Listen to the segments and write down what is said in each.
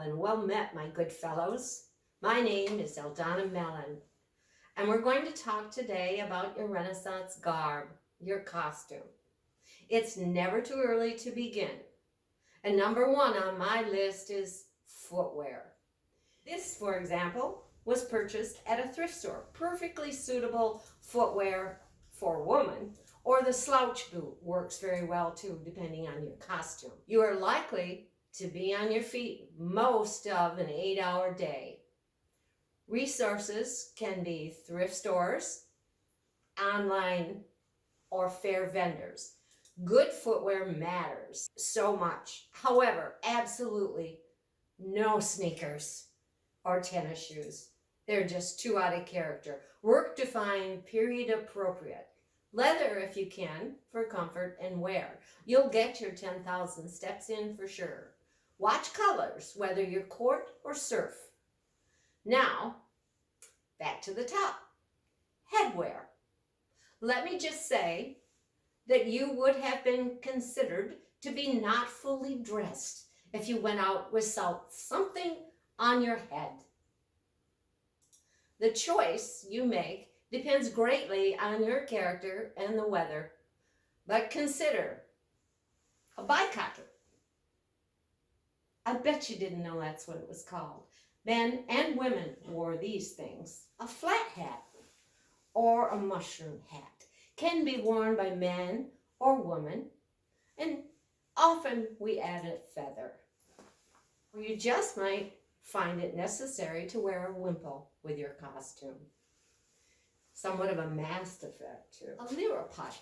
and well met, my good fellows. My name is Eldona and we're going to talk today about your Renaissance garb, your costume. It's never too early to begin. And number one on my list is footwear. This, for example, was purchased at a thrift store. Perfectly suitable footwear for a woman, or the slouch boot works very well too, depending on your costume. You are likely to be on your feet most of an 8-hour day. Resources can be thrift stores, online, or fair vendors. Good footwear matters so much. However, absolutely no sneakers or tennis shoes. They're just too out of character. Work to find period appropriate. Leather if you can, for comfort and wear. You'll get your 10,000 steps in for sure. Watch colors, whether you're court or surf. Now, back to the top. Headwear. Let me just say that you would have been considered to be not fully dressed if you went out without something on your head. The choice you make depends greatly on your character and the weather, but consider a bicocker. I bet you didn't know that's what it was called. Men and women wore these things. A flat hat or a mushroom hat can be worn by men or women, and often we add a feather. Or you just might find it necessary to wear a wimple with your costume. Somewhat of a masked effect too. A lyra pipe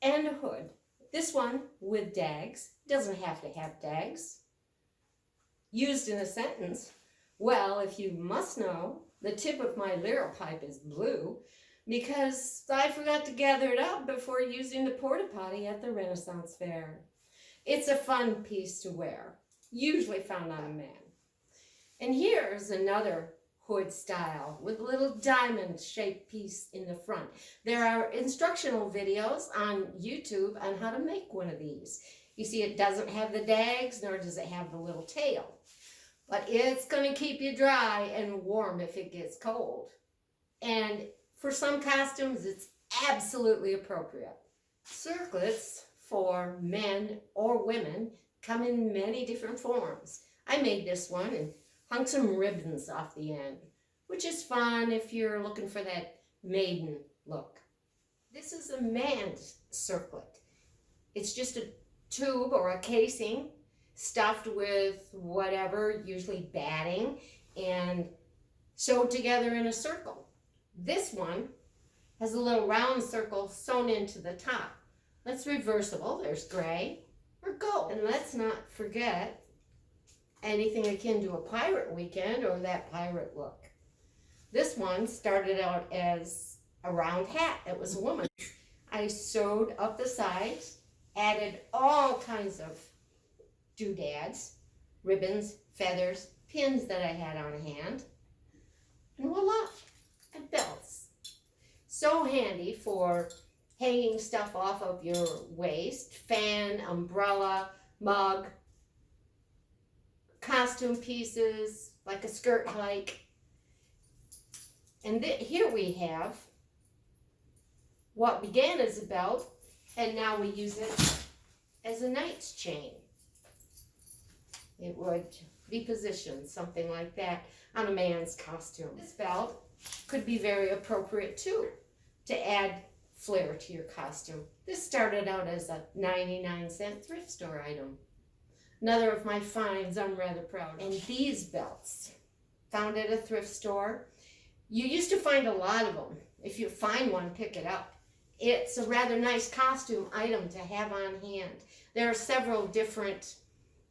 and a hood. This one with dags. Doesn't have to have dags. Used in a sentence. Well, if you must know, the tip of my lyra pipe is blue because I forgot to gather it up before using the porta potty at the Renaissance Fair. It's a fun piece to wear, usually found on a man. And here's another hood style with a little diamond-shaped piece in the front. There are instructional videos on YouTube on how to make one of these. You see, it doesn't have the dags, nor does it have the little tail. But it's going to keep you dry and warm if it gets cold. And for some costumes, it's absolutely appropriate. Circlets for men or women come in many different forms. I made this one and hung some ribbons off the end, which is fun if you're looking for that maiden look. This is a man's circlet. It's just a tube or a casing stuffed with whatever, usually batting, and sewed together in a circle. This one has a little round circle sewn into the top. That's reversible. There's gray or gold. And let's not forget anything akin to a pirate weekend or that pirate look. This one started out as a round hat. It was a woman. I sewed up the sides, added all kinds of doodads, ribbons, feathers, pins that I had on hand, and voila, and belts. So handy for hanging stuff off of your waist, fan, umbrella, mug, costume pieces, like a skirt hike. And here we have what began as a belt, and now we use it as a knight's chain. It would be positioned, something like that, on a man's costume. This belt could be very appropriate too, to add flair to your costume. This started out as a 99-cent thrift store item. Another of my finds I'm rather proud of. And these belts, found at a thrift store. You used to find a lot of them. If you find one, pick it up. It's a rather nice costume item to have on hand. There are several different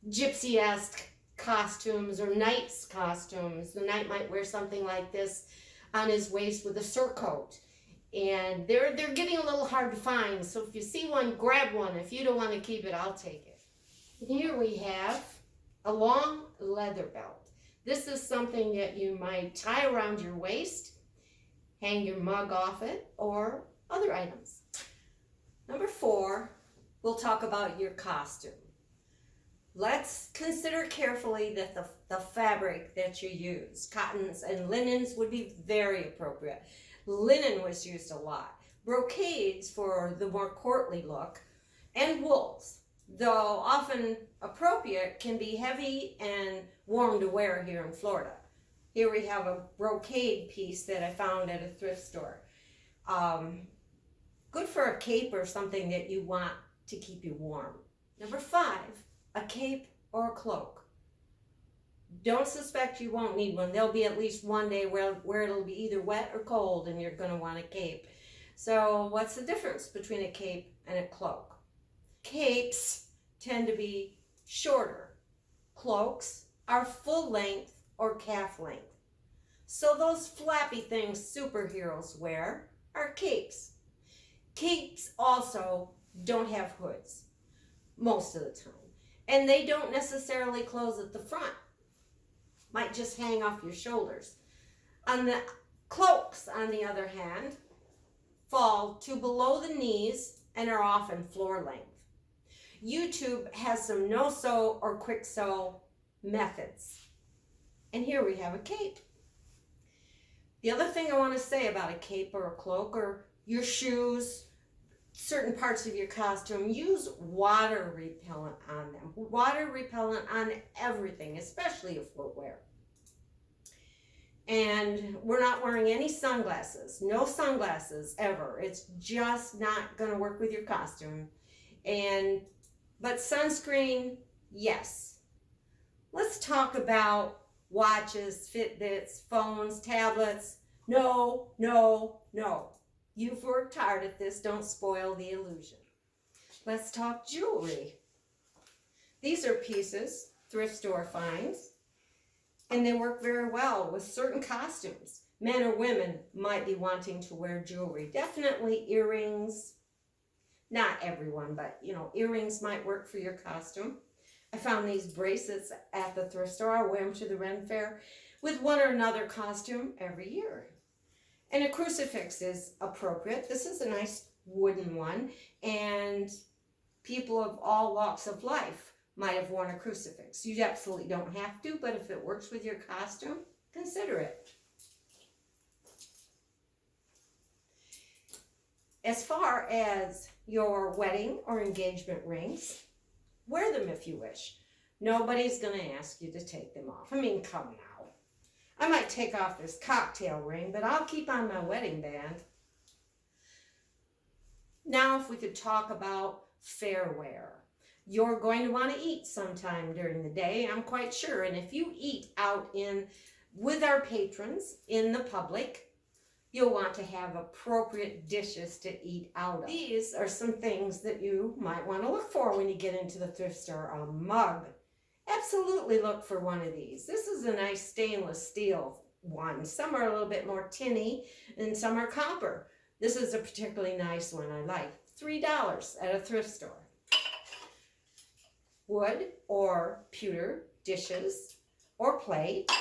gypsy-esque costumes or knight's costumes. The knight might wear something like this on his waist with a surcoat. And they're getting a little hard to find, so if you see one, grab one. If you don't want to keep it, I'll take it. Here we have a long leather belt. This is something that you might tie around your waist, hang your mug off it, or other items. Number 4, we'll talk about your costume. Let's consider carefully that the fabric that you use. Cottons and linens would be very appropriate. Linen was used a lot. Brocades for the more courtly look, and wools, though often appropriate, can be heavy and warm to wear here in Florida. Here we have a brocade piece that I found at a thrift store. Good for a cape or something that you want to keep you warm. Number 5, a cape or a cloak. Don't suspect you won't need one. There'll be at least one day where it'll be either wet or cold and you're going to want a cape. So what's the difference between a cape and a cloak? Capes tend to be shorter. Cloaks are full length or calf length. So those flappy things superheroes wear are capes. Capes also don't have hoods most of the time. And they don't necessarily close at the front. Might just hang off your shoulders. On the cloaks, on the other hand, fall to below the knees and are often floor length. YouTube has some no-sew or quick sew methods. And here we have a cape. The other thing I want to say about a cape or a cloak or your shoes, certain parts of your costume, use water repellent on them. Water repellent on everything, especially a footwear. And we're not wearing any sunglasses. No sunglasses ever. It's just not going to work with your costume. But sunscreen, yes. Let's talk about watches, Fitbits, phones, tablets. No, no, no. You've worked hard at this. Don't spoil the illusion. Let's talk jewelry. These are pieces, thrift store finds, and they work very well with certain costumes. Men or women might be wanting to wear jewelry. Definitely earrings. Not everyone, but earrings might work for your costume. I found these bracelets at the thrift store. I wear them to the Ren Fair with one or another costume every year. And a crucifix is appropriate. This is a nice wooden one, and people of all walks of life might have worn a crucifix. You absolutely don't have to, but if it works with your costume, consider it. As far as your wedding or engagement rings, wear them if you wish. Nobody's going to ask you to take them off. I mean, come now. I might take off this cocktail ring, but I'll keep on my wedding band. Now, if we could talk about fair wear. You're going to want to eat sometime during the day, I'm quite sure. And if you eat out with our patrons in the public, you'll want to have appropriate dishes to eat out of. These are some things that you might want to look for when you get into the thrift store. A mug. Absolutely look for one of these. This is a nice stainless steel one. Some are a little bit more tinny and some are copper. This is a particularly nice one I like. $3 at a thrift store. Wood or pewter dishes or plate.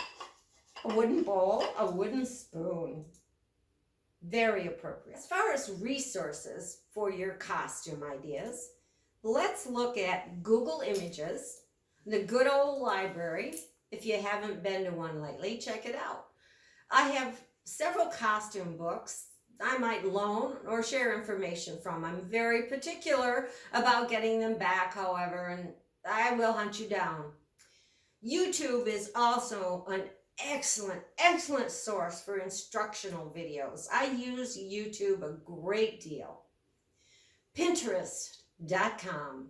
A wooden bowl, a wooden spoon. Very appropriate. As far as resources for your costume ideas, let's look at Google Images, the good old library. If you haven't been to one lately, check it out. I have several costume books I might loan or share information from. I'm very particular about getting them back, however, and I will hunt you down. YouTube is also an excellent source for instructional videos. I use YouTube a great deal. Pinterest.com.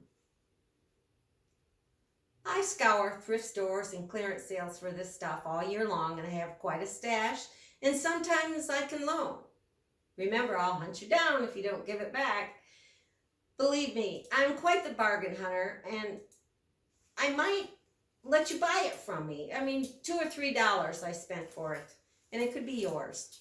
I scour thrift stores and clearance sales for this stuff all year long, and I have quite a stash, and sometimes I can loan. Remember, I'll hunt you down if you don't give it back. Believe me, I'm quite the bargain hunter, and I might let you buy it from me. I mean, $2 or $3 I spent for it, and it could be yours.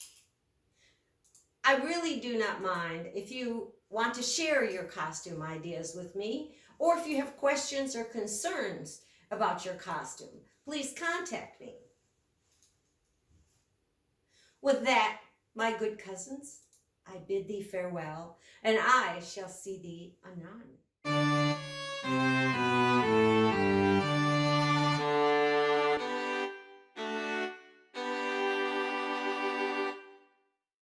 I really do not mind if you want to share your costume ideas with me, or if you have questions or concerns about your costume, please contact me. With that, my good cousins, I bid thee farewell, and I shall see thee anon.